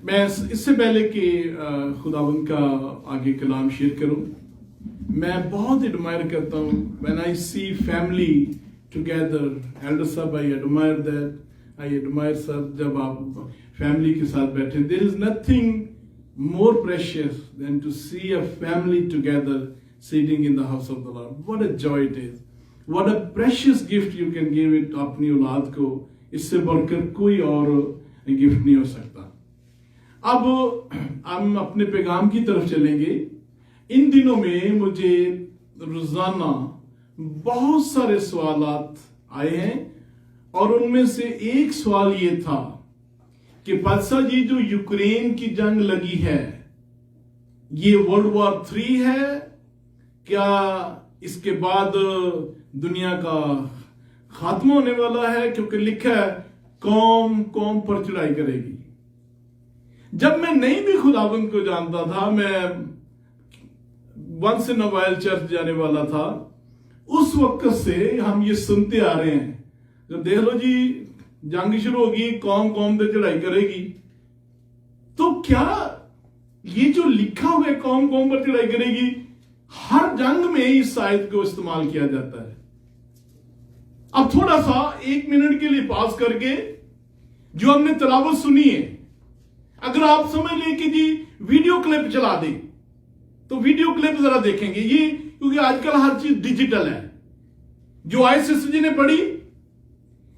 मैं इससे पहले कि खुदावंद का आगे कलाम शेयर करूं, मैं बहुत एडमायर करता हूं when I see family together. Elder साहब, I admire that, I admire sir, जब आप फैमिली के साथ बैठे। There is nothing more precious than to see a family together sitting in the house of the lord. What a joy it is, what a precious gift you can give it अपनी औलाद को। इससे बढ़कर कोई और gift नहीं हो सकता। अब हम अपने पैगाम की तरफ चलेंगे। इन दिनों में मुझे रोजाना बहुत सारे सवालात आए हैं और उनमें से एक सवाल ये था कि पातशाह जी, जो यूक्रेन की जंग लगी है, ये वर्ल्ड वॉर 3 है क्या? इसके बाद दुनिया का खात्मा होने वाला है? क्योंकि लिखा है कौम कौम पर चढ़ाई करेगी। जब मैं नहीं भी खुदावंद को जानता था, मैं once in a while church जाने वाला था, उस वक्त से हम ये सुनते आ रहे हैं, जब देख लो जी जंग शुरू होगी, कौम कौम पे चढ़ाई करेगी। तो क्या ये जो लिखा हुआ है कौम कौम पर चढ़ाई करेगी, हर जंग में इस आयत को इस्तेमाल किया जाता है? अब थोड़ा सा 1 मिनट के लिए पास करके जो हमने तिलावत सुनी है, अगर आप समझ लें कि जी वीडियो क्लिप चला दे, तो वीडियो क्लिप जरा देखेंगे ये, क्योंकि आजकल हर चीज डिजिटल है। जो आईएसएस जी ने पढ़ी,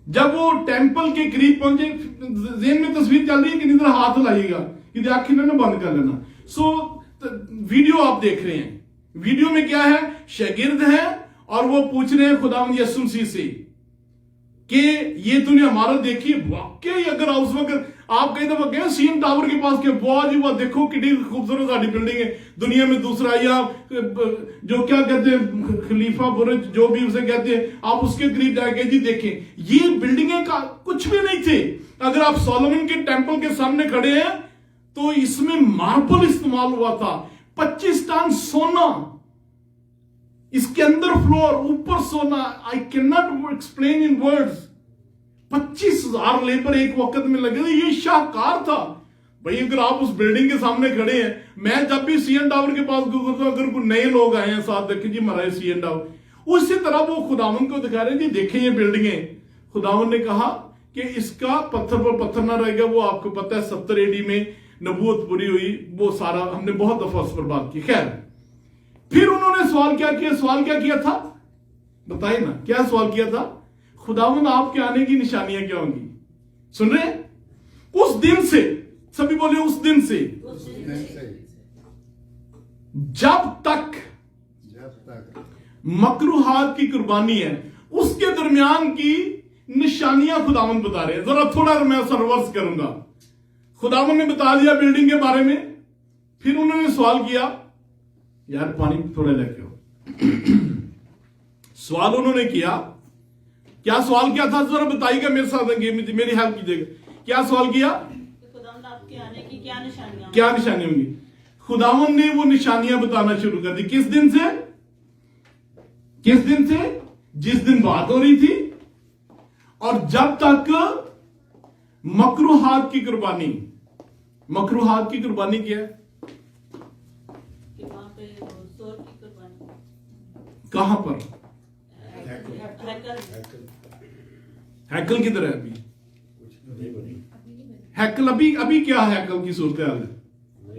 जब वो टेंपल के करीब पहुंचे, जेन में तस्वीर चल रही है कि नहीं, हाथ लाइएगा, कि आंखें ना बंद कर लेना। वीडियो आप देख रहे हैं, वीडियो में क्या है, शागिर्द है और वो पूछ रहे हैं खुदावंद यीशु मसीह से कि ये तूने हमारा देखी। वाकई अगर उस वक्त आप कई दफा गए सीएम टावर के पास के, वाह जी वाह, देखो कितनी खूबसूरत साड़ी बिल्डिंग है, दुनिया में दूसरा, या जो क्या कहते हैं खलीफा बुर्ज, जो भी उसे कहते हैं, आप उसके करीब जाके जी देखें, ये बिल्डिंगें का कुछ भी नहीं थे। अगर आप सोलोमन के टेंपल के सामने खड़े हैं तो इसमें मार्बल इस्तेमाल हुआ था, 25 टन सोना, इसके अंदर फ्लोर, ऊपर सोना। I can not explain in words. 25,000 labour एक वक्त में लगे थे। ये शाहकार था भाई। अगर आप उस बिल्डिंग के सामने खड़े हैं, मैं जब भी सीएन टावर के पास गुजरता हूं, अगर कोई नए लोग आए हैं साथ, देखे जी हमारा सीएन टावर, उसी तरह वो खुदावन को दिखा रहे हैं जी देखें ये बिल्डिंगें। खुदावन ने कहा कि इसका पत्थर पर पत्थर ना रहेगा। वो आपको पता है 70 AD में नबूवत पूरी हुई, वो सारा हमने बहुत दफा उस पर बात की। खैर, फिर उन्होंने सवाल क्या किया था, बताइए ना, क्या सवाल किया था? खुदावंद आपके आने की निशानियां क्या होंगी? सुन रहे हैं? उस दिन से, सभी बोले उस दिन से, जब तक मकरूहात की कुर्बानी है, उसके दरमियान की निशानियां खुदावंद बता रहे हैं। जरा थोड़ा मैं रिवर्स करूंगा। खुदावंद ने बता दिया बिल्डिंग के बारे में, फिर उन्होंने सवाल किया, यार पानी थोड़ा लेके आओ। सवाल उन्होंने किया, क्या सवाल किया था जरा बताइएगा मेरे साथ, मेरी हेल्प कीजिएगा। क्या सवाल किया? खुदावंद आपके आने की क्या निशानियां होंगी? खुदावंद ने वो निशानियां बताना शुरू कर दी। किस दिन से? जिस दिन बात हो रही थी, और जब तक मकरूहात की कुर्बानी क्या है? कहां पर? हैकल किधर है अभी? हैकल अभी क्या हैकल की सूरत हाल है?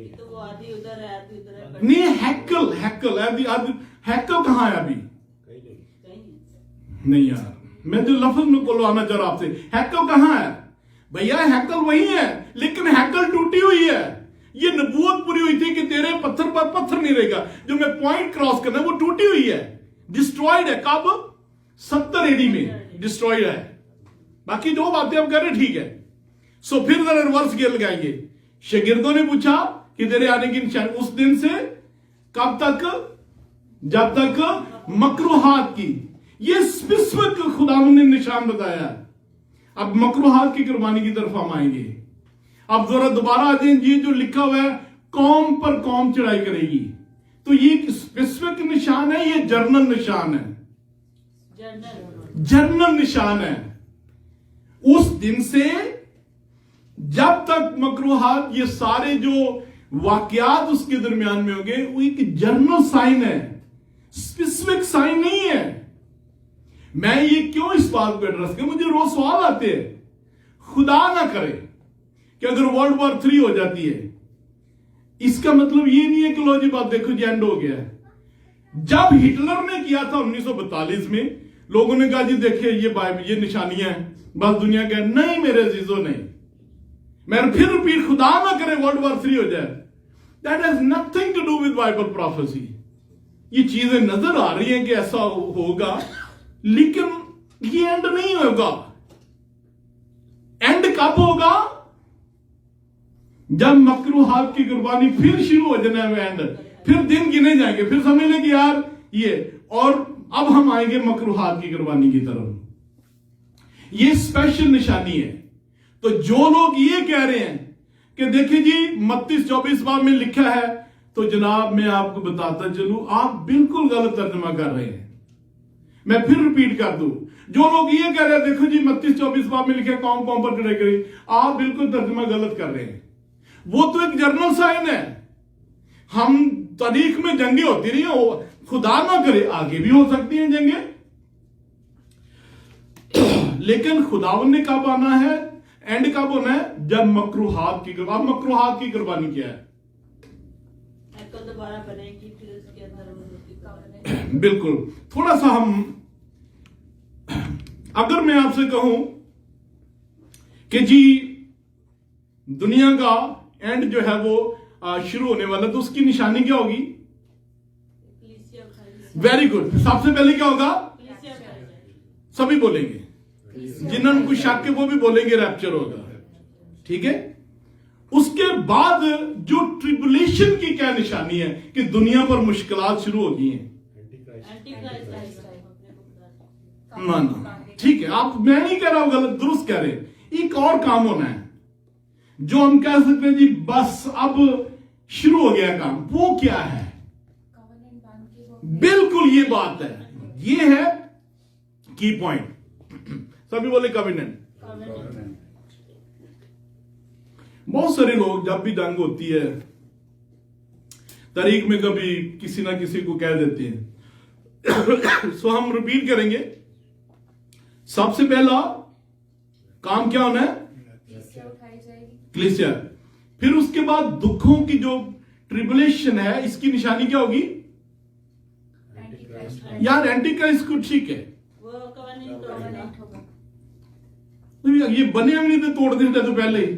तो वो आधी उधर है, आधी उधर है। नहीं, हैकल कहां है अभी? नहीं यार, मैं जो लफ्ज में बोलवाना चाह रहा आपसे, हैकल कहां है भैया? हैकल वही है, लेकिन हैकल टूटी हुई है। ये नबूवत पूरी हुई थी कि तेरे पत्थर पर पत्थर नहीं रहेगा। जो मैं पॉइंट क्रॉस करना है, वो टूटी हुई है, डिस्ट्रॉयड है। कब? 70 AD में डिस्ट्रॉयड है। बाकी जो बातें हम कर रहे ठीक है। सो फिर जरा रिवर्स गियर लगाएंगे। शागिर्दों ने पूछा कि तेरे आने की निशानी उस दिन से कब तक? जब तक मकरूहात की, ये स्पेसिफिक खुदावंद ने निशान बताया। अब मकरूहात की कुर्बानी की तरफ हम आएंगे। अब जरा दोबारा आ जाए जी, जो लिखा हुआ है कौम पर कौम चढ़ाई करेगी, तो ये स्पेसिफिक निशान है, ये जर्नल निशान है, जर्नल निशान है। उस दिन से जब तक मकरूहात, ये सारे जो वाकयात उसके दरमियान में होंगे, वो एक जनरल साइन है, स्पेसिफिक साइन नहीं है। मैं ये क्यों इस बात को एड्रेस कर, मुझे रोज सवाल आते हैं, खुदा ना करे कि अगर वर्ल्ड वॉर 3 हो जाती है, इसका मतलब ये नहीं है कि लो जी बात देखो जी एंड हो गया है। जब हिटलर ने किया था 1942 में, लोगों ने कहा जी देखिए ये बाइबल, ये निशानियां हैं, बस दुनिया कहे नहीं मेरे अजीजों, नहीं। मैं फिर रिपीट, खुदा ना करे वर्ल्ड वॉर 3 हो जाए। That has nothing to do with Bible prophecy. ये चीजें नजर आ रही हैं कि ऐसा होगा, लेकिन ये एंड नहीं होगा। एंड कब होगा? जब मकरूहात की कुर्बानी फिर शुरू हो जाना है एंड, फिर दिन गिने जाएंगे, फिर समझ लें कि यार ये, और अब हम आएंगे मकरूहात की कुर्बानी की तरफ। ये स्पेशल निशानी है। तो जो लोग ये कह रहे हैं कि देखिए जी 32-24 बाब में लिखा है, तो जनाब मैं आपको बताता चलूं, आप बिल्कुल गलत तर्जमा कर रहे हैं। मैं फिर रिपीट कर दूं, जो लोग ये कह रहे हैं देखो जी 32-24 बाब में लिखा है कौम कौम पर करें, आप बिल्कुल तर्जमा गलत कर रहे हैं। वो तो एक जर्नल साइन है। हम तारीख में जंगे होती रही हो, खुदा ना करे आगे भी हो सकती हैं जंगे, लेकिन खुदावन ने कब आना है, एंड कब होना है? जब मकरूहात की, अब मकरूहात की कुर्बानी क्या है? दोबारा बनेगी, फिर उसके अंदर बिल्कुल। थोड़ा सा हम, अगर मैं आपसे कहूं कि जी दुनिया का एंड जो है वो शुरू होने वाला, तो उसकी निशानी क्या होगी? Very good. सबसे पहले क्या होगा? सभी बोलेंगे, जिन्होंने कुछ शक है वो भी बोलेंगे रैप्चर होगा, ठीक है। उसके बाद जो ट्रिबुलेशन की क्या निशानी है कि दुनिया पर मुश्किलात शुरू हो गई हैं। ना ना, ठीक है, आप, मैं नहीं कह रहा हूं गलत, दुरुस्त कह रहे हैं। एक और काम होना है जो हम कह सकते हैं जी बस अब शुरू हो गया काम, वो क्या है? बिल्कुल ये बात है, ये है की पॉइंट। सभी बोले कविनेंट। बहुत सारे लोग जब भी जंग होती है तारीख में कभी किसी ना किसी को कह देते हैं। सो हम रिपीट करेंगे। सबसे पहला काम क्या होना है? क्लिसिया। फिर उसके बाद दुखों की जो ट्रिबुलेशन है, इसकी निशानी क्या होगी? यार एंटी क्राइस्ट को ठीक है, वो कवनेंट होगा। ये बने हम नहीं थे, तोड़ देते तो पहले ही।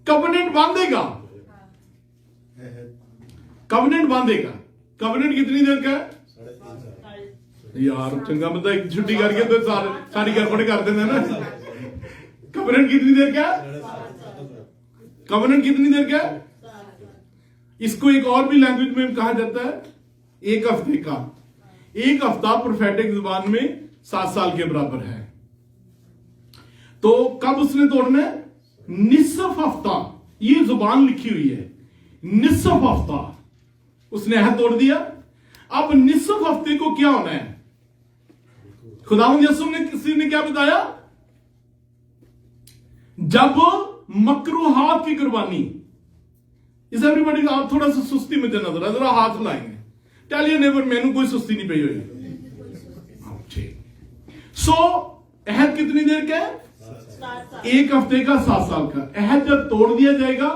कवनेंट बांधेगा, कवनेंट बांधेगा। कवनेंट कितनी देर का है? यार चंगा बंदा एक छुट्टी करके तो सारी गड़बड़ कर देते ना। कवनेंट कितनी देर का? कवनेंट कितनी देर का? इसको एक और भी लैंग्वेज में कहा जाता है, एक हफ्ते का। एक हफ्ता प्रोफेटिक जुबान में 7 साल के बराबर है। तो कब उसने तोड़ना है? निसफ हफ्ता। ये जुबान लिखी हुई है, निसफ हफ्ता उसने अहद तोड़ दिया। अब निसफ हफ्ते को क्या होना है? खुदावंद यीशु ने किसी ने क्या बताया? जब मकरूहात की कुर्बानी। इस एवरीबॉडी, आप थोड़ा सा सुस्ती में नजर है, जरा हाथ लाएंगे। टेल योर नेबर, मैंने कोई सुस्ती नहीं पई हुई। सो अहद कितनी देर का है? 1 हफ्ते का, 7 साल का। अहद जब तोड़ दिया जाएगा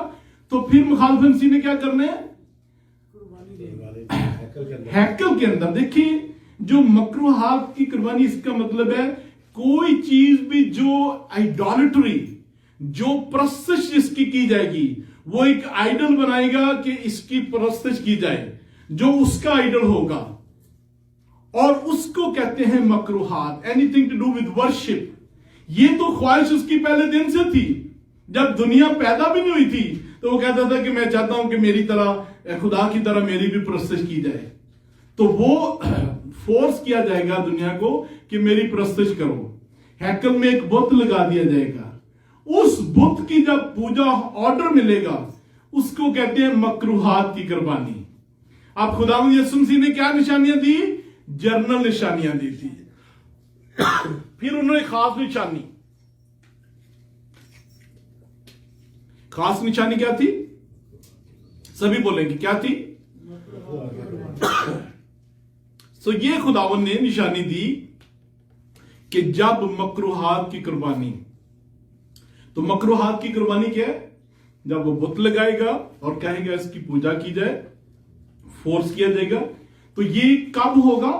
तो फिर मुखालिफिन ने क्या करना है? हैकल के अंदर देखिए, जो मकरूहात की कुर्बानी, इसका मतलब है कोई चीज भी जो आइडोलेटरी, जो प्रस्तश जिसकी की जाएगी, वो एक आइडल बनाएगा कि इसकी प्रस्तश की जाए, जो उसका आइडल होगा, और उसको कहते हैं मकरूहात। Anything to do with worship. ये तो ख्वाहिश उसकी पहले दिन से थी, जब दुनिया पैदा भी नहीं हुई थी तो वो कहता था कि मैं चाहता हूं कि मेरी तरह, खुदा की तरह मेरी भी प्रस्तश की जाए। तो वो फोर्स किया जाएगा दुनिया को कि मेरी प्रस्तश करो। हैकल में एक बुत लगा दिया जाएगा। उस बुत की जब पूजा ऑर्डर मिलेगा, उसको कहते हैं मकरूहात की कुर्बानी। अब खुदावंद यीशु मसीह ने क्या निशानियां दी? जर्नल निशानियां दी थी। फिर उन्होंने खास निशानी, खास निशानी क्या थी? सभी बोलेंगे क्या थी? तो ये खुदावन ने निशानी दी कि जब मकरूहात की कुर्बानी, तो मकरूहात की कुर्बानी क्या है? जब वो बुत लगाएगा और कहेगा इसकी पूजा की जाए, फोर्स किया जाएगा, तो ये कब होगा?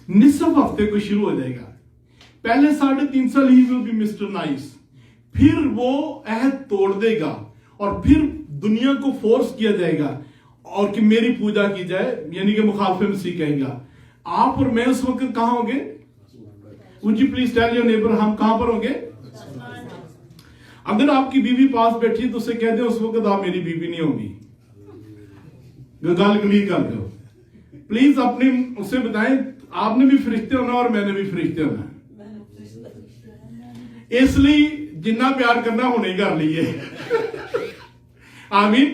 निसफ हफ्ते को शुरू हो जाएगा। पहले 3.5 साल he will be mister nice, फिर वो अहद तोड़ देगा और फिर दुनिया को फोर्स किया जाएगा और कि मेरी पूजा की जाए, यानी कि मुखालिफ मसीह कहेगा। आप और मैं उस वक्त कहां होंगे? Would you please tell your neighbour, हम कहां पर होंगे? अगर आपकी बीवी पास बैठी है तो उसे कह दे उस वक्त आप मेरी बीवी नहीं होगी। गाल क्लियर कर दो प्लीज। अपने उसे बताएं आपने भी फरिश्ते होना और मैंने भी फरिश्ते होना, इसलिए जिन्ना प्यार करना होने ही कर लीए। आमीन।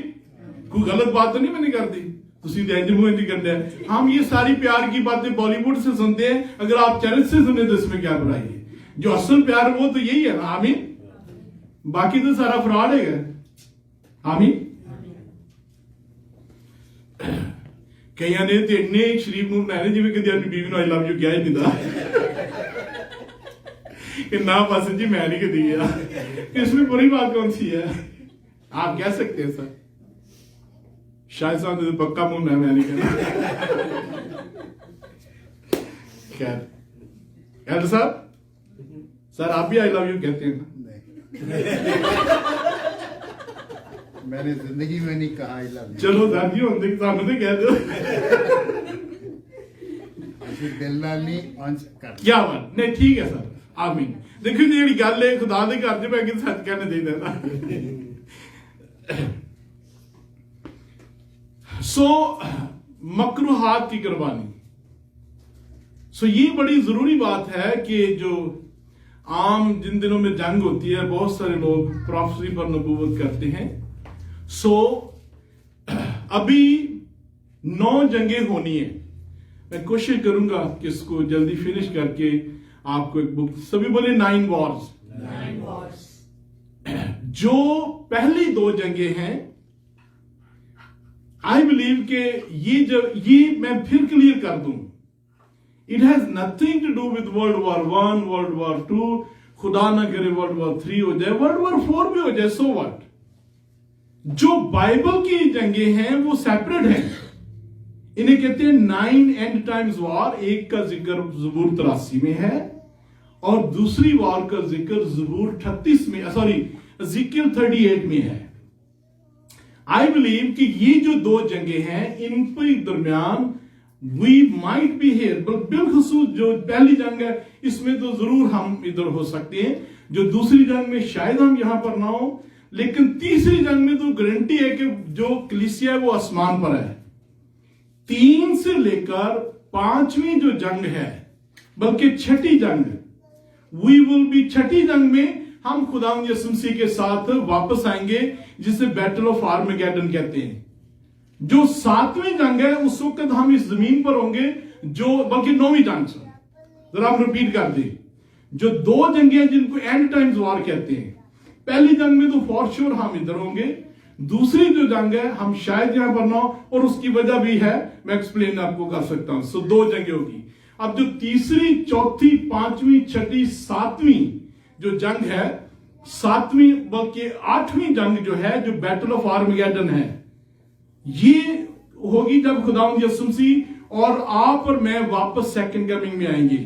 कोई गलत बात तो नहीं मैंने कर दी, तुसी इंज मुंह इंज करते हैं। हम ये सारी प्यार की बातें बॉलीवुड से सुनते हैं, अगर आप चैनल से सुने तो इसमें क्या बुराई है? जो असल प्यार वो तो यही है ना। आमीन। बाकी तो सारा फ्रॉड है। आमीन। कई ने तो इन्ने शरीफ मुंह बनाए जिम्मे कभी अपनी बीवी आई लव यू क्या ही नहीं था कि ना बस जी मैं नहीं कदी गया। इसमें बुरी बात कौन सी है? आप कह सकते हैं सर, शायद साहब तो पक्का मुंह मैं नहीं कहना। खैर साहब, सर आप भी आई लव यू कहते हैं ना? मैंने जिंदगी में नहीं कहा आई लव यू। चलो दादी हम देख सामने कह दो। दिल नाल नहीं अंश कर। क्या बात नहीं, ठीक है सर। आमीन। देखो जी गल है खुदा दे घर च बैठ के सच कहना चाहिए ना। सो मकरूहात की कुर्बानी, सो ये बड़ी जरूरी बात है कि जो आम जिन दिनों में जंग होती है बहुत सारे लोग प्रोफेसी पर नबूवत करते हैं। सो अभी 9 जंगें होनी है। मैं कोशिश करूंगा कि इसको जल्दी फिनिश करके आपको एक बुक, सभी बोले 9 वॉर्स। जो पहली 2 जंगें हैं, आई बिलीव के ये मैं फिर क्लियर कर दूं, it has nothing to do with world war 1, world war 2, खुदा ना करे वर्ल्ड वॉर 3 हो जाए, वर्ल्ड वॉर 4 भी हो जाए, सो व्हाट। जो बाइबल की जंगें हैं वो सेपरेट हैं। इन्हें कहते हैं 9 एंड टाइम्स वॉर। एक का जिक्र ज़बूर 83 में है और दूसरी वॉर का जिक्र ज़बूर 38 में, सॉरी ज़िक्र 38 में है। आई बिलीव कि ये जो 2 जंगें हैं इनके दरमियान वी माइट बी हियर, बिलखुसूस जो पहली जंग है इसमें तो जरूर हम इधर हो सकते हैं, जो दूसरी जंग में शायद हम यहां पर ना हो, लेकिन तीसरी जंग में तो गारंटी है कि जो कलीसिया है वो आसमान पर है। 3 से लेकर 5वीं जो जंग है, बल्कि 6ठी जंग, वी विल बी 6ठी जंग में हम खुदा यीशु मसीह के साथ वापस आएंगे, जिसे बैटल ऑफ आर्मेगेडन कहते हैं। जो 7वीं जंग है उस वक्त हम इस जमीन पर होंगे, जो बल्कि 9वीं जंग से, जरा हम रिपीट कर दें, जो 2 जंगें हैं जिनको एंड टाइम्स वॉर कहते हैं। पहली जंग में तो फॉर श्योर हम इधर होंगे, दूसरी जो जंग है हम शायद यहां पर ना हो, और उसकी वजह भी है, मैं एक्सप्लेन आपको कर सकता हूं। सो 2 जंगें होगी। अब जो तीसरी, चौथी, 5वीं, 6ठी, 7वीं जो जंग है, 7वीं बल्कि 8वीं जंग जो है, जो बैटल ऑफ आर्मेगेडन है, ये होगी जब खुदावंद यीशु मसीह और आप और मैं वापस सेकंड कमिंग में आएंगे।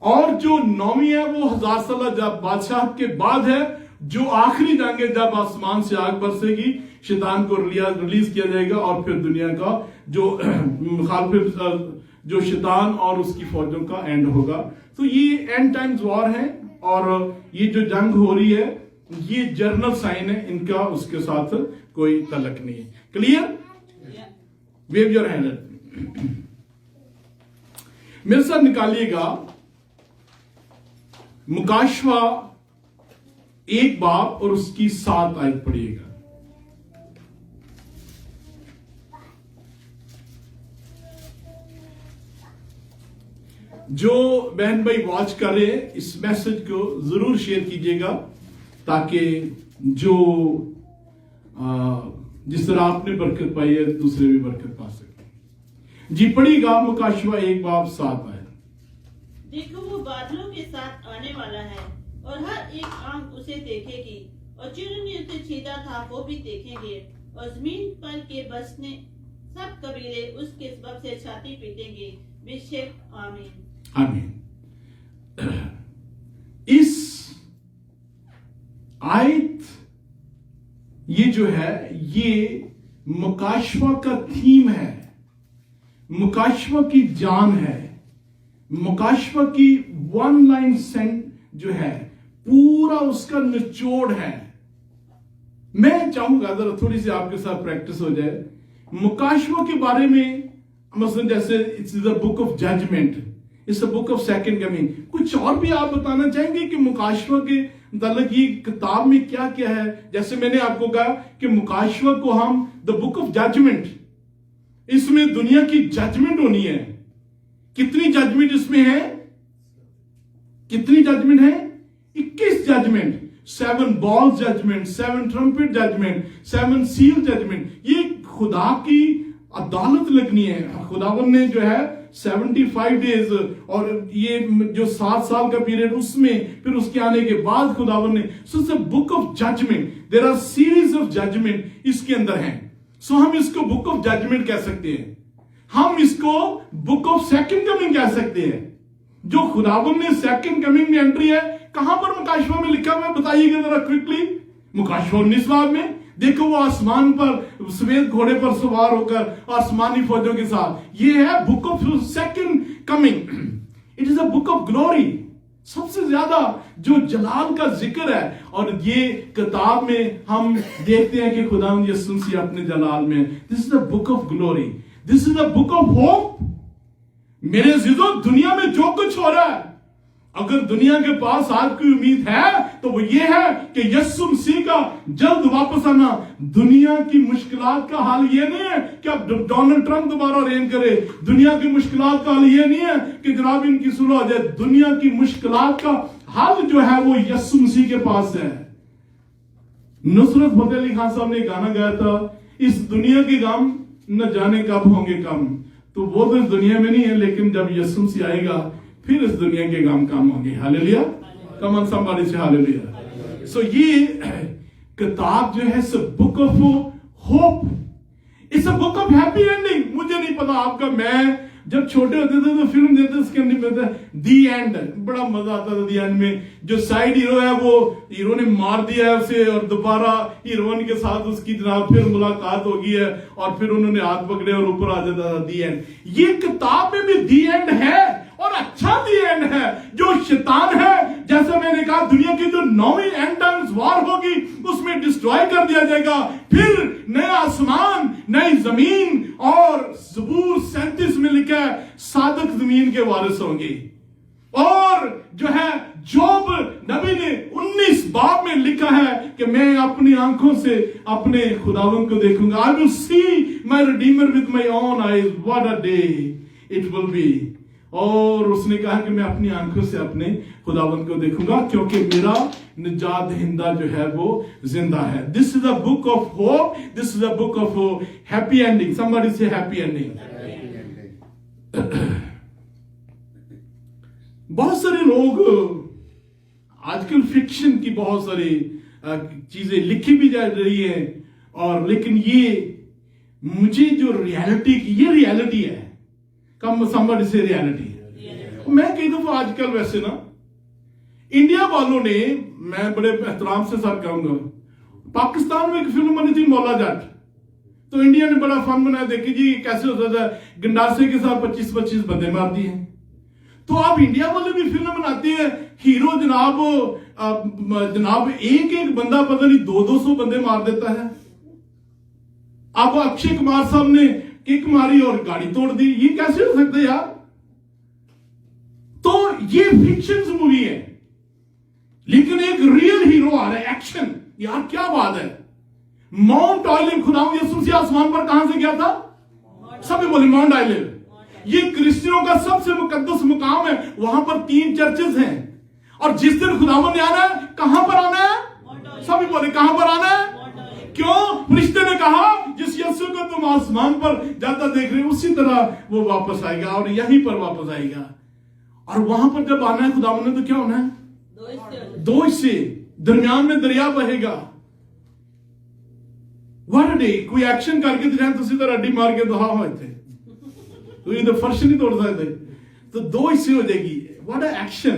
और जो 9वीं है वो 1000 साल जब बादशाह के बाद है, जो आखिरी जंग है जब आसमान से आग बरसेगी, शैतान को रिलीज किया जाएगा और फिर दुनिया का जो मुखालिफ, जो शैतान और उसकी फौजों का एंड होगा। तो ये एंड टाइम्स वॉर है, और ये जो जंग हो रही है ये जर्नल साइन है इनका, उसके साथ कोई तलक नहीं है। क्लियर? Wave your hand. मेरे साथ निकालिएगा मुकाशवा 1 बाब और उसकी 7 आयत पढ़िएगा। जो बहन भाई वॉच कर रहे हैं इस मैसेज को जरूर शेयर कीजिएगा, ताकि जो जिस तरह आपने बरकत पाई है दूसरे भी बरकत पा सके। जी पढ़िएगा मुकाशवा 1:7 है। देखो वो बादलों के साथ आने वाला है और हर एक आंख उसे देखेगी और जिन्होंने उसे छेदा था वो भी देखेंगे और जमीन पर के बसने सब कबीले उसके सबब से छाती पीटेंगे। बेशक आमीन। आमीन। इस आयत ये जो है ये मुकाशवा का थीम है, मुकाशवा की जान है, मुकाशवा की वन लाइन सेंट जो है पूरा उसका निचोड़ है। मैं चाहूंगा जरा थोड़ी सी आपके साथ प्रैक्टिस हो जाए। मुकाशवा के बारे में मसलन जैसे it's the book of judgement, it's the book of second coming. कुछ और भी आप बताना चाहेंगे कि मुकाशवा के मतलब ये किताब में क्या क्या है? जैसे मैंने आपको कहा कि मुकाशवा को हम द बुक ऑफ जजमेंट, इसमें दुनिया की जजमेंट होनी है। कितनी जजमेंट इसमें है? कितनी जजमेंट है? 21 judgement, 7 bowl judgement, 7 trumpet judgement, 7 seal judgement. ये खुदा की अदालत लगनी है। खुदावन ने जो है 75 डेज और ये जो 7 साल का पीरियड उसमें फिर उसके आने के बाद खुदावन ने so book of judgement, there are series of judgement इसके अंदर हैं। सो हम इसको बुक ऑफ जजमेंट कह सकते हैं, हम इसको बुक ऑफ सेकंड कमिंग कह सकते हैं। जो खुदावन ने सेकंड कमिंग में एंट्री है कहां पर मुकाशवा में लिखा हुआ है बताइएगा जरा क्विकली। मुकाशवा 19 में देखो वो आसमान पर सफेद घोड़े पर सवार होकर आसमानी फौजों के साथ, ये है book of second coming. It is a book of glory, सबसे ज्यादा जो जलाल का जिक्र है। और ये किताब में हम देखते हैं कि खुदावंद यीशु मसीह अपने जलाल में। This is the book of glory, this is the book of hope. मेरे अजीजों, दुनिया में जो कुछ हो रहा है, अगर दुनिया के पास आज की उम्मीद है तो वो ये है कि यीशु मसीह का जल्द वापस आना। दुनिया की मुश्किलात का हाल ये नहीं है कि अब डोनाल्ड ट्रंप दोबारा रेन करे। दुनिया की मुश्किलात का हाल ये नहीं है कि जनाब इनकी सुलह हो जाए। दुनिया की मुश्किलात का हल जो है वो यीशु मसीह के पास है। नुसरत फतेह अली खान साहब ने गाना गाया था, इस दुनिया के गम न जाने कब होंगे कम। तो वो तो इस दुनिया में नहीं है, लेकिन जब यीशु मसीह आएगा फिर इस दुनिया के काम काम होंगे। हालेलुया, कम ऑन समबडी से हालेलुया। सो ये किताब जो है book of hope, it's a book of happy ending. मुझे नहीं पता आपका, मैं जब छोटे होते थे तो फिल्म देते उसके अंदर दी एंड, बड़ा मजा आता था दी एंड में। जो साइड हीरो है वो हीरो ने मार दिया है उसे और दोबारा हीरोइन के साथ उसकी जनाब फिर मुलाकात हो गई है और फिर उन्होंने हाथ पकड़े और ऊपर आ जाता था दी एंड। ये किताब में भी दी एंड है और अच्छा दी एंड है। जो शैतान है, जैसा मैंने कहा, दुनिया की जो 9वीं एंड टाइम्स वॉर होगी उसमें डिस्ट्रॉय कर दिया जाएगा। फिर नया आसमान, नई जमीन, और ज़बूर 37 में लिखा है सादक जमीन के वारिस होंगे। और जो है जोब नबी ने 19 बाब में लिखा है कि मैं अपनी आंखों से अपने खुदावन को देखूंगा। I will see my Redeemer with my own eyes, what a day it will B. और उसने कहा कि मैं अपनी आंखों से अपने खुदावंद को देखूंगा क्योंकि मेरा निजात दहिंदा जो है वो जिंदा है। This is a book of hope, this is a book of happy ending. Somebody से हैप्पी एंडिंग। बहुत सारे लोग आजकल फिक्शन की बहुत सारी चीजें लिखी भी जा रही है, और लेकिन ये मुझे जो रियलिटी की, ये रियलिटी है, कम समबडी से रियलिटी है। मैं कई दफा आजकल वैसे ना इंडिया वालों ने, मैं बड़े एहतराम से सर कहूंगा, पाकिस्तान में एक फिल्म बनी थी मौला जट, तो इंडिया ने बड़ा फन बनाया, देखिए जी कैसे होता था, गंडासे के साथ 25-25 बंदे मार दिए। तो आप इंडिया वाले भी फिल्म बनाते हैं, हीरो जनाब एक बंदा पता नहीं 200-200 बंदे मार देता है। अब अक्षय कुमार साहब ने किक मारी और गाड़ी तोड़ दी, ये कैसे हो सकता है यार? तो ये फिक्शन मूवी है, लेकिन एक रियल हीरो आ रहा है, एक्शन। यार क्या बात है। माउंट ऑलिव, खुदावंद यीशु मसीह आसमान पर कहां से गया था? सभी बोले माउंट ऑलिव। ये क्रिश्चियनों का सबसे मुकद्दस मुकाम है। वहां पर 3 चर्चेस हैं, और जिस दिन खुदावंद ने आना है, कहां पर आना है? पर कहां पर आना है? क्यों? फरिश्ते ने कहा जिस यीशु को तुम आसमान पर जाता देख रहे हो उसी तरह वो वापस आएगा और यहीं पर वापस आएगा। और वहां पर जब आना है खुदावन ने तो क्या होना है? दो हिस्से, दरमियान में दरिया बहेगा। व्हाट डे कोई एक्शन करके दिखाए तो सीधा रड्डी मार के दहा हुए थे तो ये तो फर्श नहीं तोड़ सकते, तो दो हिस्से हो जाएगी। व्हाट एक्शन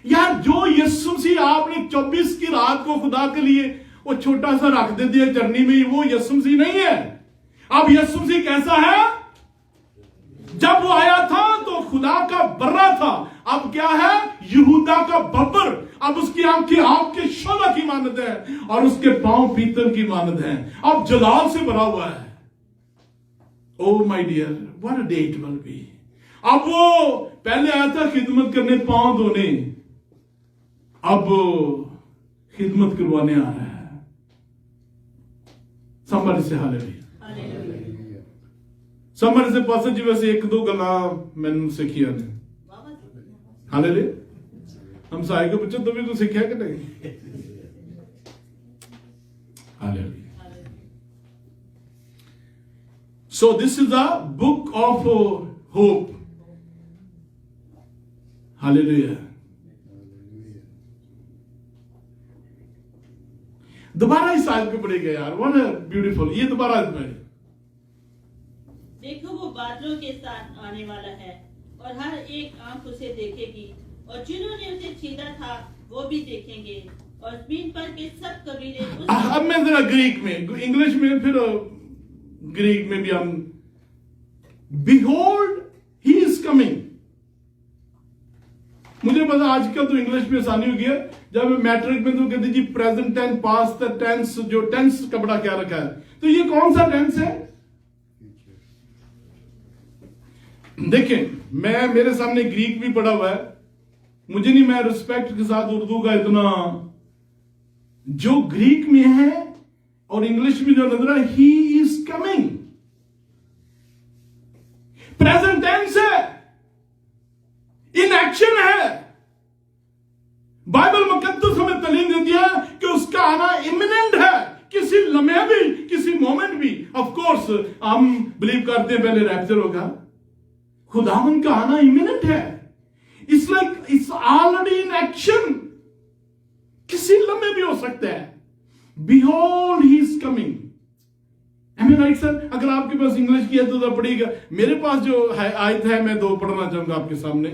यार! जो यीशु मसीह आपने 24 की रात को खुदा के लिए वो छोटा सा रख दे दिया चरनी में, वो यीशु मसीह नहीं है। अब यीशु मसीह कैसा है? जब वो आया था तो खुदा का बर्रा था, अब क्या है? यहूदा का बब्बर। अब उसकी आंखें आग के शोला की मानद है और उसके पांव पीतल की मानद है, अब जलाल से भरा हुआ है। Oh my dear, what a day it will be. अब वो पहले आया था खिदमत करने, पांव धोने, अब खिदमत करवाने आ रहा है। समझ से हालेलुया। समझ से पास जी वैसे एक दो गला मैंने सीखिया ने हालेलुया। हम साई को पूछो तो भी तो सीखा कि नहीं? Hallelujah. So this is a book of hope. Hallelujah. दोबारा इस आयत पे पढ़ेगा यार, व्हाट ब्यूटीफुल। ये दोबारा में देखो वो बादलों के साथ आने वाला है और हर एक आंख उसे देखेगी और जिन्होंने उसे छीना था वो भी देखेंगे और जमीन पर के सब कबीले अब मैं जरा ग्रीक में, इंग्लिश में, फिर ग्रीक में भी हम बिहोल्ड ही इज कमिंग। मुझे पता आजकल तो इंग्लिश में आसानी हो गया, जब मैट्रिक में तो कहते जी प्रेजेंट टेंस, पास्ट टेंस, जो टेंस का बड़ा क्या रखा है, तो ये कौन सा टेंस है? देखें, मैं मेरे सामने ग्रीक भी पढ़ा हुआ है, मुझे नहीं, मैं रिस्पेक्ट के साथ उर्दू का इतना, जो ग्रीक में है और इंग्लिश में जो नजर है, he is coming, present tense है, इन एक्शन है। बाइबल मुकद्दस हमें तालीम देती है कि उसका आना इमिनेंट है, किसी लम्हे भी, किसी मोमेंट भी। ऑफ कोर्स हम बिलीव करते हैं पहले रैप्चर होगा, खुदावन का आना इमिनेंट है। It's like it's already in action, किसी लम्हे भी हो सकता है। Behold he is coming. Am I right, sir? अगर आपके पास इंग्लिश की है तो पढ़िएगा। मेरे पास जो है आयत है, मैं दो पढ़ना चाहूंगा आपके सामने।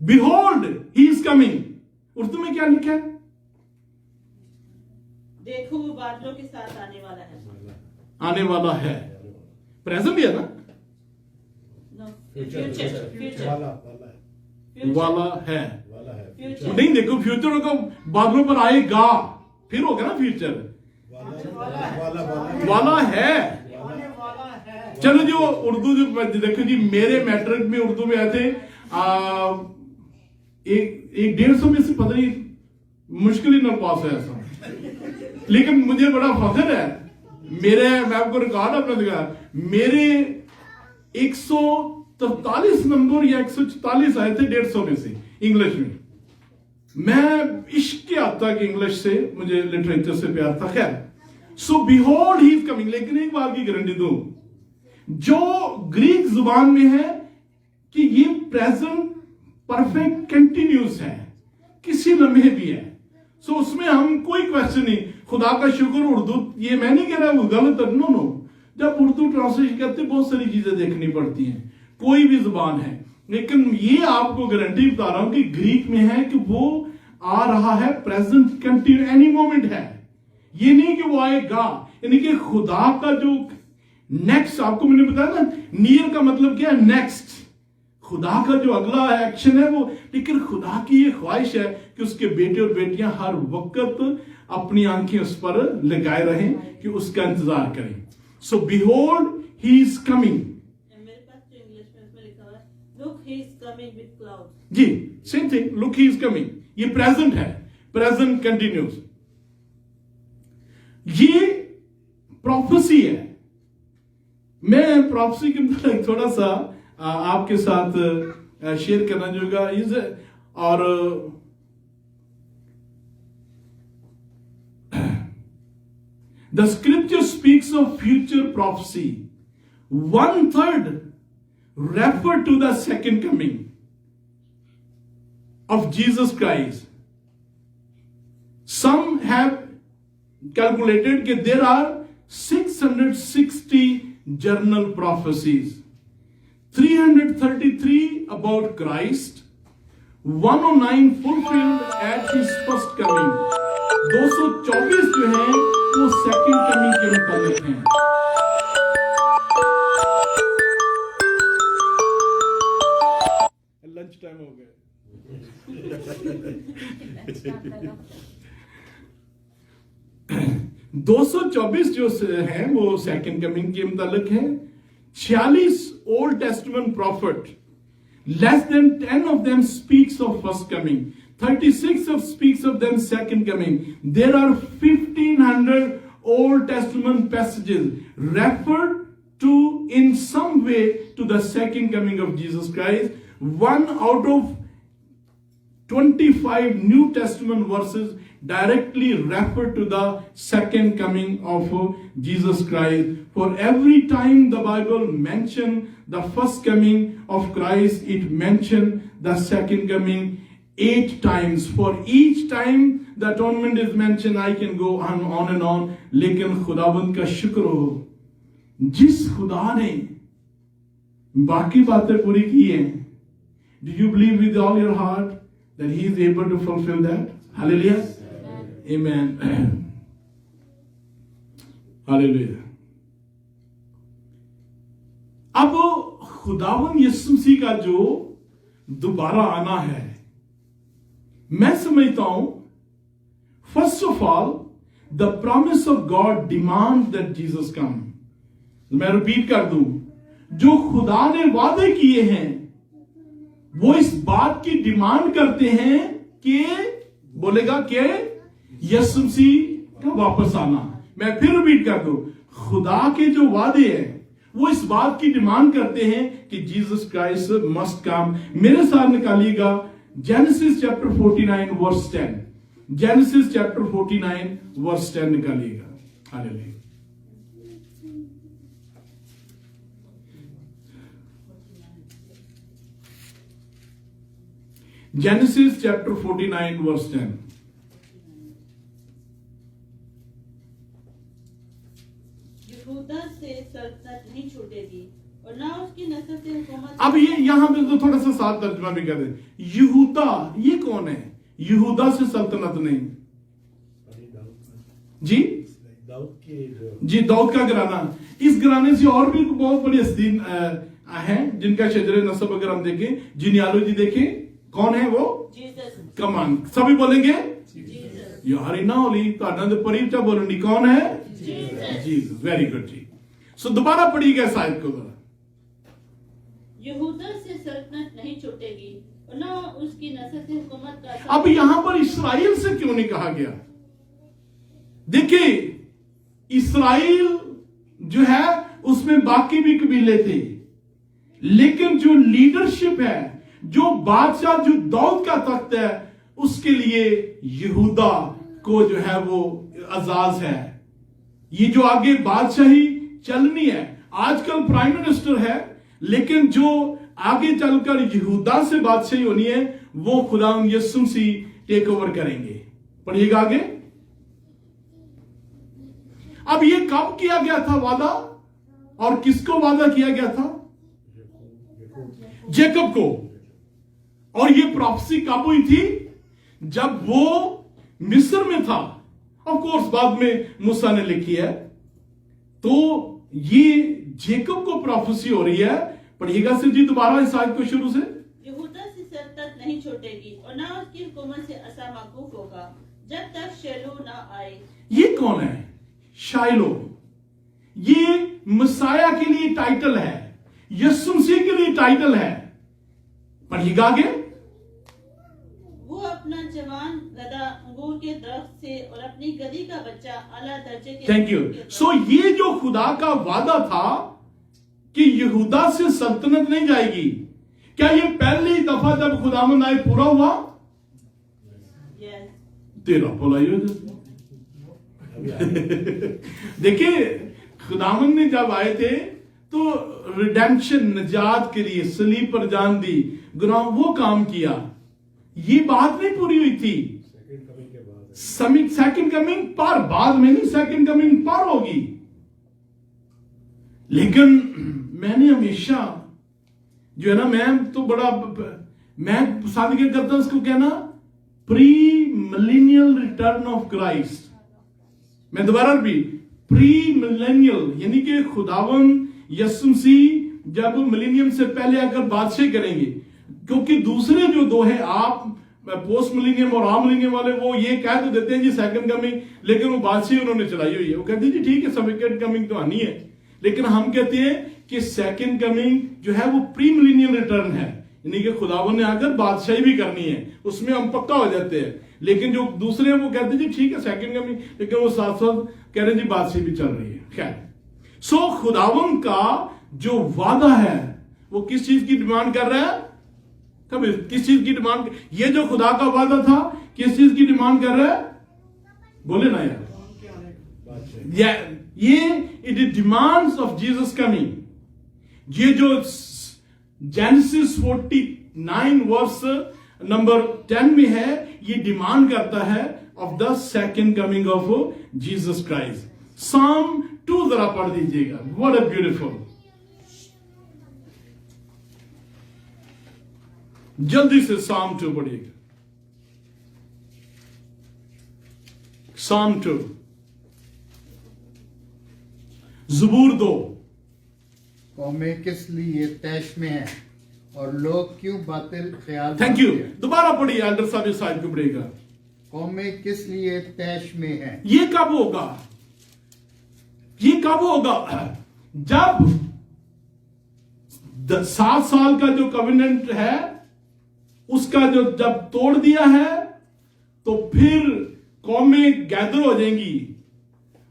Behold, he is coming। Urdu में क्या लिखा है? देखो वो बादलों के साथ आने वाला है। आने वाला है, प्रेजेंट है ना? फ्यूचर वाला है। फ्यूचर नहीं, देखो फ्यूचर होगा, बादलों पर आएगा, फिर होगा ना फ्यूचर। वाला है। चलो जो उर्दू जो देखो जी, मेरे मैट्रिक में उर्दू में आए थे एक 150 में से पता नहीं, मुश्किल ही ना पास है ऐसा। लेकिन मुझे बड़ा फख्र है, मेरे, मैं आपको रिकॉर्ड अपना दिखा, मेरे 143 नंबर या 144 आए थे 150 में से इंग्लिश में। मैं इश्क के आता कि इंग्लिश से मुझे लिटरेचर से प्यार था। खैर, सो बिहोल्ड ही इज कमिंग। लेकिन एक बात की गारंटी दूं, जो ग्रीक जुबान में है कि ये प्रेजेंट परफेक्ट कंटिन्यूस है, किसी लम्हे भी है। सो उसमें हम कोई क्वेश्चन नहीं। खुदा का शुक्र उर्दू, ये मैं नहीं कह रहा वो गलत है, नो नो। जब उर्दू ट्रांसलेशन करते बहुत सारी चीजें देखनी पड़ती हैं, कोई भी जुबान है। लेकिन ये आपको गारंटी बता रहा हूं कि ग्रीक में है कि वो आ रहा है, प्रेजेंट कंटिन्यू, एनी मोमेंट है। ये नहीं कि वो आएगा, यानी कि खुदा का जो नेक्स्ट, आपको मैंने बताया ना, नियर का मतलब क्या है? नेक्स्ट। खुदा का जो अगला एक्शन है वो, लेकिन खुदा की ये ख्वाहिश है कि उसके बेटे और बेटियां हर वक्त अपनी आंखें उस पर लगाए रहें, कि उसका इंतजार करें। So behold he is coming. मेरे पास तो इंग्लिश में इसमें लिखा हुआ है, look he is coming with clouds. जी, same thing, look he is coming. ये प्रेजेंट है, प्रेजेंट कंटिन्यूस। ये प्रोफेसी है। मैं प्रोफेसी के मतलब थोड़ा सा आपके साथ शेयर करना जोगा इज और the scripture speaks of future prophecy 1/3 refer to the second coming of Jesus Christ. Some have calculated that there are 660 journal prophecies, 333 about Christ, 109 fulfilled at his first coming. 224 जो हैं वो second coming के मुताबिक हैं. Lunch time हो गया. 224 जो है वो सेकंड कमिंग के मुताबिक है. 46 old testament profit, less than 10 of them speaks of first coming. 36 of speaks of them second coming. There are 1500 Old Testament passages referred to in some way to the second coming of Jesus Christ. 1 out of 25 New Testament verses directly refer to the second coming of Jesus Christ. For every time the Bible mentioned the first coming of Christ, it mentioned the second coming 8 times. For each time the atonement is mentioned, I can go on and on. लेकिन खुदावंद का शुक्र हो, जिस खुदा ने बाकी बातें पूरी की हैं, do you believe with all your heart that he is able to fulfill that? Hallelujah. Amen. Hallelujah. अब खुदावन यीशु मसीह का जो दोबारा आना है, मैं समझता हूं, first of all the promise of God demand that Jesus कम. मैं रिपीट कर दूं, जो खुदा ने वादे किए हैं वो इस बात की डिमांड करते हैं कि बोलेगा कि यीशु मसीह का वापस आना. मैं फिर रिपीट कर दूं, खुदा के जो वादे हैं वो इस बात की डिमांड करते हैं कि जीसस क्राइस्ट मस्ट कम. मेरे साथ निकालिएगा Genesis chapter 49 verse 10. Genesis chapter 49 verse 10 निकालिएगा. हालेलुया. Genesis chapter 49 verse 10. यहूदा से सल्तनत नहीं छूटेगी और ना उसकी नस्ल से हुकूमत. अब ये यहां पे तो थोड़ा सा साफ तर्जुमा भी कर दे. यहूदा ये कौन है? यहूदा से सल्तनत नहीं जी, जी दाऊद का घराना. इस घराने से और भी बहुत बड़ी हस्ती हैं जिनका शजरे नसब अगर हम देखें, जीनियोलॉजी देखें, कौन है वो? जीसस. कमान सभी बोलेंगे जीसस. यार ना होली तो दे परिचय बोलनी कौन है? जीसस. जीसस. वेरी गुड जी. सो दोबारा पढ़िएगा शायद को. यहूदा से सल्तनत नहीं छूटेगी और ना उसकी नस्ल से हुकूमत का. अब यहां पर इस्राएल से क्यों नहीं कहा गया? देखिए, इस्राएल जो है उसमें बाकी भी कबीले थे, लेकिन जो लीडरशिप है, जो बादशाह, जो दाऊद का तख्त है, उसके लिए यहूदा को जो है वो आजाज है. ये जो आगे बादशाही चलनी है, आजकल प्राइम मिनिस्टर है, लेकिन जो आगे चलकर यहूदा से बादशाही होनी है वो खुदा यीशु मसीह टेक ओवर करेंगे. पढ़िएगा आगे. अब ये कब किया गया था वादा, और किसको वादा किया गया था? जेकब को. और ये प्रोफेसी कब हुई थी? जब वो मिस्र में था. ऑफ कोर्स बाद में मूसा ने लिखी है. तो ये जेकब को प्रोफेसी हो रही है. पढ़िएगा से जी दोबारा इस आयत को शुरू से. यहूदा से सल्तनत नहीं छूटेगी और ना उसकी हुकूमत से असा मौकूफ होगा जब तक शेलो ना आए. ये कौन है? शाइलो. ये मसाया के लिए टाइटल है, यीशु मसीह के लिए टाइटल है. पढ़िएगा आगे. वो अपना जवान गधा अंगूर के दरख्त से और अपनी गधी का बच्चा आला दर्जे के. Thank you. सो ये जो खुदा का वादा था कि यहूदा से सल्तनत नहीं जाएगी, क्या ये पहली दफा जब खुदावंद आए पूरा हुआ? Yes. तेरा भलाई हो जाए। देखिए, खुदावंद ने जब आए थे तो रिडेम्पशन, निजात के लिए सलीब पर जान दी, गुनाह वो काम किया। ये बात नहीं पूरी हुई थी। सेकंड कमिंग पर, बाद में नहीं, सेकंड कमिंग पर होगी। लेकिन मैंने हमेशा जो है ना, मैं पसंद क्या करता हूं उसको कहना, pre millennial return of Christ. मैं दोबारा भी, प्री मिलेनियल यानी कि खुदावंद यीशु मसीह जब मिलेनियम से पहले आकर बादशाही करेंगे। क्योंकि दूसरे जो दो है, आप पोस्ट मिलेनियम और आ मिलेनियम वाले, वो ये कह तो देते हैं जी सेकंड कमिंग, लेकिन वो बादशाही उन्होंने चलाई हुई है। वो कहते हैं जी ठीक है, सेकंड कमिंग तो आनी है, लेकिन हम कहते हैं कि सेकंड कमिंग जो है वो प्री मिलेनियल रिटर्न है, यानी कि खुदावन ने आकर बादशाही भी करनी है, उसमें हम पक्का हो जाते हैं। लेकिन जो दूसरे हैं वो कहते हैं जी ठीक है सेकंड कमिंग, लेकिन वो साथ साथ कह रहे हैं जी बादशाही भी चल रही है। खैर, सो खुदावन का जो वादा है वो किस चीज की डिमांड कर रहा है? कभी किस चीज की डिमांड? ये जो खुदा का वादा था किस चीज की डिमांड कर रहा है? बोले ना यार। ये it is demands of Jesus coming. ये जो जेनेसिस 49 वर्स नंबर 10 में है, ये डिमांड करता है of the second coming of Jesus Christ. साम 2 जरा पढ़ दीजिएगा। व्हाट अ ब्यूटीफुल, जल्दी से साम 2 पढ़िएगा। साम 2, ज़बूर 2। कौमें किस लिए तैश में हैं और लोग क्यों बातिल ख्याल। Thank you. बांधते हैं? दोबारा पढ़िए, एल्डर साहब इस साइड को पढ़ेगा। कौमें किस लिए तैश में हैं। ये कब होगा? ये कब होगा? जब 7 साल का जो कविनेंट है उसका जो जब तोड़ दिया है, तो फिर कौमें गैदर हो जाएंगी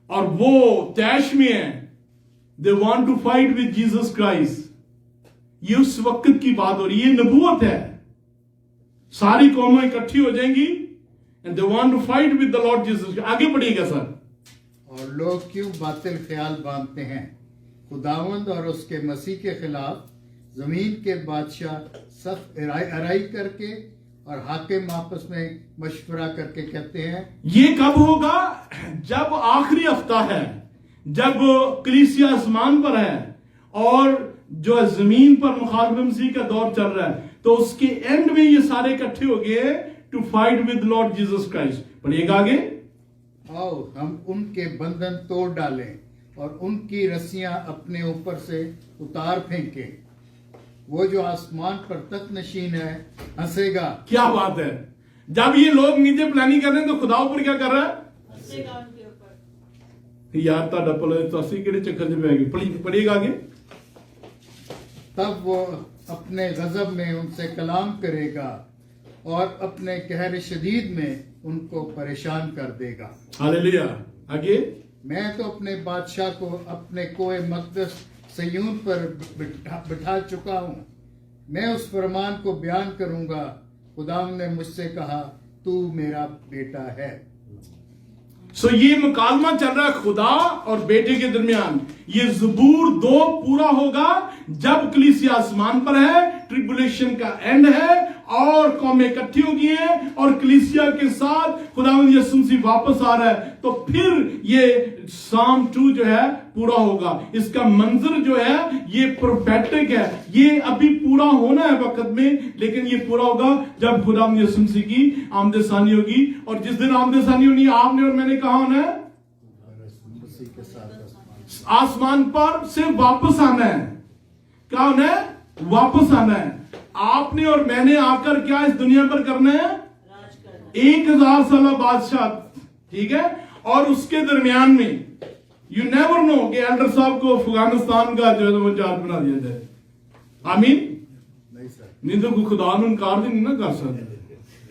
और वो तैश में है। They want to fight with Jesus Christ. ये उस वक्त की बात हो रही है, नबूवत है। सारी कौमें इकट्ठी हो जाएंगी and they want to fight with the Lord Jesus. आगे पढ़िएगा सर। और लोग क्यों बातिल ख्याल बांधते हैं, खुदावंद और उसके मसीह के खिलाफ जमीन के बादशाह सख्त अराई करके और हाकिम आपस में मशवरा करके कहते हैं। ये कब होगा? जब आखिरी हफ्ता है, जब कलीसिया आसमान पर है और जो जमीन पर मुखालिफ मसीह का दौर चल रहा है, तो उसके एंड में ये सारे इकट्ठे हो गए to fight with Lord Jesus Christ. पढ़िएगा आगे। आओ हम उनके बंधन तोड़ डालें और उनकी रस्सियां अपने ऊपर से उतार फेंकें। वो जो आसमान पर तख्त नशीन है हंसेगा। क्या बात है! जब ये लोग नीचे प्लानिंग कर रहे हैं तो खुदा ऊपर क्या कर रहा है? हंसेगा उनके ऊपर। यार ताड़ा पले तो असी केड़े चक्कर में पै गए। पढ़िएगा आगे। तब वो अपने गजब में उनसे कलाम करेगा और अपने कहर शदीद में उनको परेशान कर देगा। हालेलुया। आगे। मैं तो अपने बादशाह को अपने कोए मकदस सयून पर बिठा चुका हूँ। मैं उस फरमान को बयान करूंगा। खुदा ने मुझसे कहा, तू मेरा बेटा है। सो ये मुकालमा चल रहा है खुदा और बेटे के दरमियान। ये ज़बूर 2 पूरा होगा जब कलीसिया आसमान पर है, ट्रिबुलेशन का एंड है और कौमें इकट्ठी हो गई हैं और कलीसिया के साथ खुदावंद यीशु मसीह वापस आ रहा है, तो फिर ये साम 2 जो है पूरा होगा। इसका मंजर जो है ये प्रोफेटिक है, ये अभी पूरा होना है वक्त में, लेकिन ये पूरा होगा जब खुदावंद यीशु मसीह की आमदसानी होगी। और जिस दिन आमदसानी होनी, आपने और मैंने कहा होना है उसी के साथ आसमान पर से वापस आना है। क्या होना है? वापस आना है। आपने और मैंने आकर क्या इस दुनिया पर करना है? राज करना। 1000 साल बादशाह, ठीक है। और उसके दरमियान में यू नेवर नो कि एल्डर साहब को अफगानिस्तान का जो है वो इंचार्ज बना दिया जाए। आमीन। नहीं सर। नहीं तो खुदा ने इनकार भी नहीं ना कर सकते।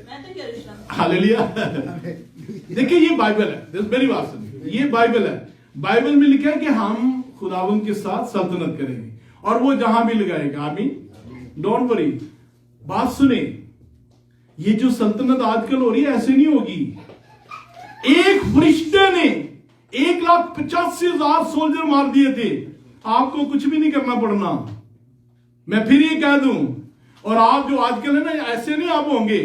मैं तो यरूशलेम। हालेलुया। देखिए ये बाइबल है, मेरी बात सुनिए, ये बाइबल है। बाइबल में लिखा है कि हम खुदावंद के साथ सल्तनत करेंगे और वो जहां भी लगाएगा। आमीन। डोंट वरी, बात सुने, ये जो सल्तनत आजकल हो रही है ऐसे नहीं होगी। एक फरिश्ते ने 1,85,000 सोल्जर मार दिए थे, आपको कुछ भी नहीं करना पड़ना। मैं फिर ये कह दूं, और आप जो आजकल है ना, ऐसे नहीं आप होंगे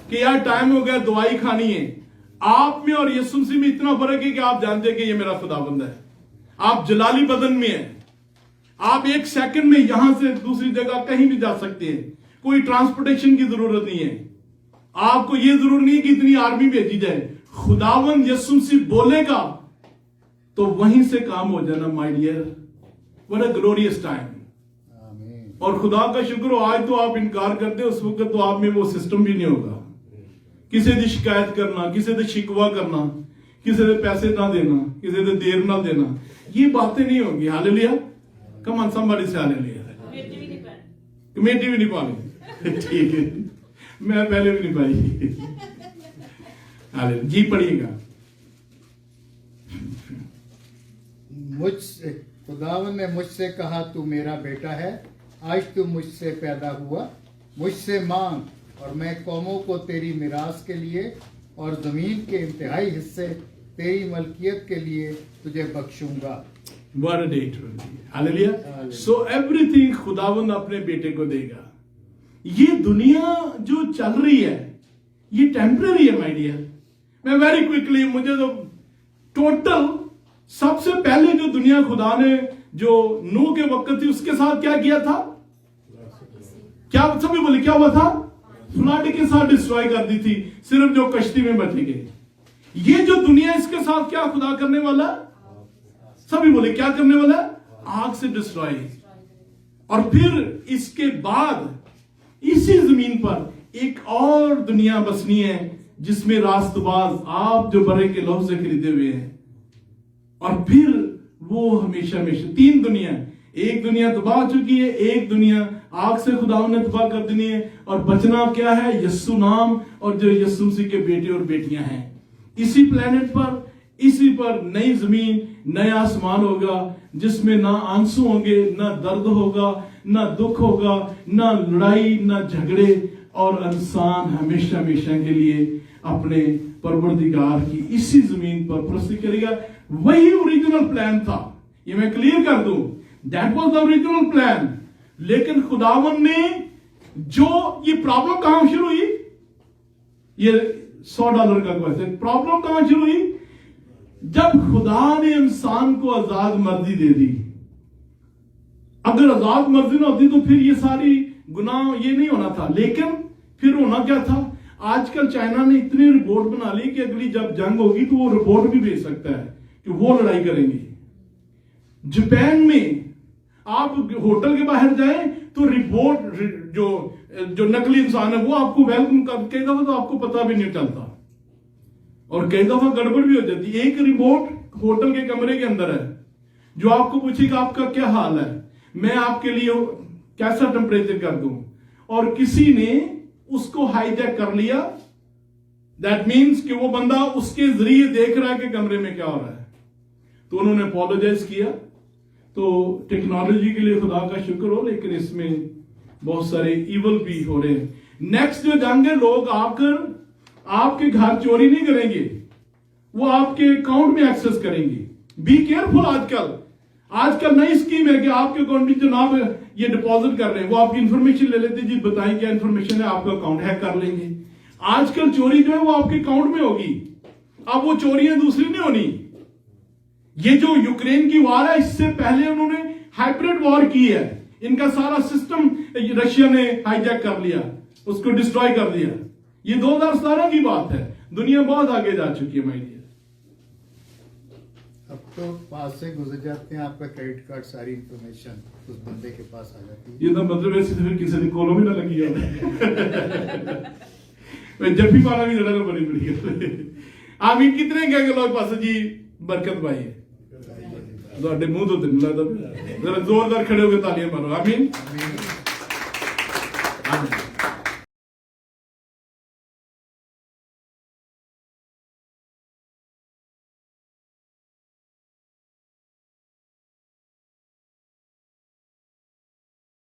कि यार टाइम हो गया दवाई खानी है। आप में और यीशु मसीह में इतना फर्क है कि आप जानते हैं कि ये मेरा खुदाबंद है। आप जलाली बदन में हैं, आप एक सेकंड में यहां से दूसरी जगह कहीं भी जा सकते हैं, कोई ट्रांसपोर्टेशन की जरूरत नहीं है। आपको यह जरूरत नहीं है कि इतनी आर्मी भेजी जाए। खुदावंद यीशु मसीह बोलेगा तो वहीं से काम हो जाना। My dear, what a glorious time. और खुदा का शुक्र हो, आज तो आप इनकार करते हो, उस वक्त तो आप में वो सिस्टम भी नहीं होगा। किसी की शिकायत करना, किसी से शिकवा करना, किसी से पैसे ना देना, किसी से देर ना देना, ये बातें नहीं होगी। हालेलुया, कम ऑन समबडी से हालेलुया। कमेटी भी नहीं पानी, ठीक है, मैं पहले भी नहीं पाई। हालेलुया, जी पढ़िएगा। मुझसे खुदावन ने मुझसे कहा, तू मेरा बेटा है, आज तू मुझसे पैदा हुआ। मुझसे मांग और मैं कौमों को तेरी मिरास के लिए और जमीन के इंतहाई हिस्से तेरी मलकियत के लिए तुझे बख्शूंगा। What a day it will be. Hallelujah. So everything खुदावंद अपने बेटे को देगा। ये दुनिया जो चल रही है ये टेम्पररी है माय डियर। मैं वेरी क्विकली, मुझे तो टोटल सबसे पहले जो दुनिया खुदा ने जो नूह के वक्त थी उसके साथ क्या किया था, क्या सभी बोले क्या हुआ था? फ्लड के साथ डिस्ट्रॉय कर दी थी, सिर्फ जो कश्ती में बचे गए। ये जो दुनिया इसके साथ क्या खुदा करने वाला, सभी बोले क्या करने वाला? आग से डिस्ट्रॉय। और फिर इसके बाद इसी जमीन पर एक और दुनिया बसनी है जिसमें रास्तबाज आप जो बरे के लौह से खरीदे हुए हैं। और फिर वो हमेशा हमेशा तीन दुनिया, एक दुनिया तबाह हो चुकी है, एक दुनिया आग से खुदा ने तबाह कर देनी है, और बचना क्या है? यस्सु नाम और जो यस्सु मसीह के बेटे और बेटियां हैं। इसी प्लेनेट पर, इसी पर नई जमीन नया आसमान होगा जिसमें ना आंसू होंगे, ना दर्द होगा, ना दुख होगा, ना लड़ाई, ना झगड़े, और इंसान हमेशा हमेशा के लिए अपने परवरदिगार की इसी जमीन पर प्रस्तुत करेगा। वही ओरिजिनल प्लान था, ये मैं क्लियर कर दूं, that was the original plan. लेकिन खुदावन ने जो ये प्रॉब्लम कहां शुरू हुई, ये $100 का क्वेश्चन, प्रॉब्लम कहां शुरू हुई? जब खुदा ने इंसान को आजाद मर्जी दे दी। अगर आजाद मर्जी ना होती तो फिर ये सारी गुनाह ये नहीं होना था। लेकिन फिर होना क्या था? आजकल चाइना ने इतनी रिपोर्ट बना ली कि अगली जब जंग होगी तो वो रिपोर्ट भी भेज सकता है कि वो लड़ाई करेंगे। जापान में आप होटल के बाहर जाएं तो रिपोर्ट जो नकली इंसान है वो आपको वेलकम कर, कई दफा तो आपको पता भी नहीं चलता और कई दफा गड़बड़ भी हो जाती है। एक रिपोर्ट होटल के कमरे के अंदर है जो आपको पूछेगा आपका क्या हाल है, मैं आपके लिए कैसा टेम्परेचर कर दूं, और किसी ने उसको हाईजैक कर लिया। दैट मीन्स कि वो बंदा उसके जरिए देख रहा है कि कमरे में क्या हो रहा है। तो उन्होंने अपोलोजाइज किया। तो टेक्नोलॉजी के लिए खुदा का शुक्र हो, लेकिन इसमें बहुत सारे इवल भी हो रहे हैं। नेक्स्ट जो जंग है, लोग आकर आपके घर चोरी नहीं करेंगे, वो आपके अकाउंट में एक्सेस करेंगे। Be careful. आजकल नई स्कीम है कि आपके अकाउंट में जनाब ये डिपॉजिट कर रहे हैं, वो आपकी इंफॉर्मेशन ले लेते, जी बताएं क्या इंफॉर्मेशन है, आपका अकाउंट हैक कर लेंगे। आजकल चोरी जो है वो आपके अकाउंट में होगी। अब वो चोरियां दूसरी नहीं होनी। ये जो यूक्रेन की वार है, इससे पहले उन्होंने हाइब्रिड वॉर की है। इनका सारा सिस्टम रशिया ने हाईजैक कर लिया, उसको डिस्ट्रॉय कर दिया। ये 2017 की बात है। दुनिया बहुत आगे जा चुकी है माय डियर। अब तो पास से गुजर जाते हैं, आपका क्रेडिट कार्ड सारी इंफॉर्मेशन उस बंदे के पास आ जाती है। ये तो मतलब ऐसे फिर किसी ने कॉलों में ना लगी है। जब भी पाना भी लगा बड़ी बड़ी आमीन। कितने कह गए लोग पास जी बरकत पाई है ਤੁਹਾਡੇ ਮੂੰਹ ਤੋਂ ਦਿਨ ਲੱਗਦਾ। ਜ਼ਰਾ ਜ਼ੋਰਦਾਰ ਖੜੇ ਹੋ ਕੇ ਤਾਲੀਆਂ ਮਾਰੋ। ਆਮੀਨ।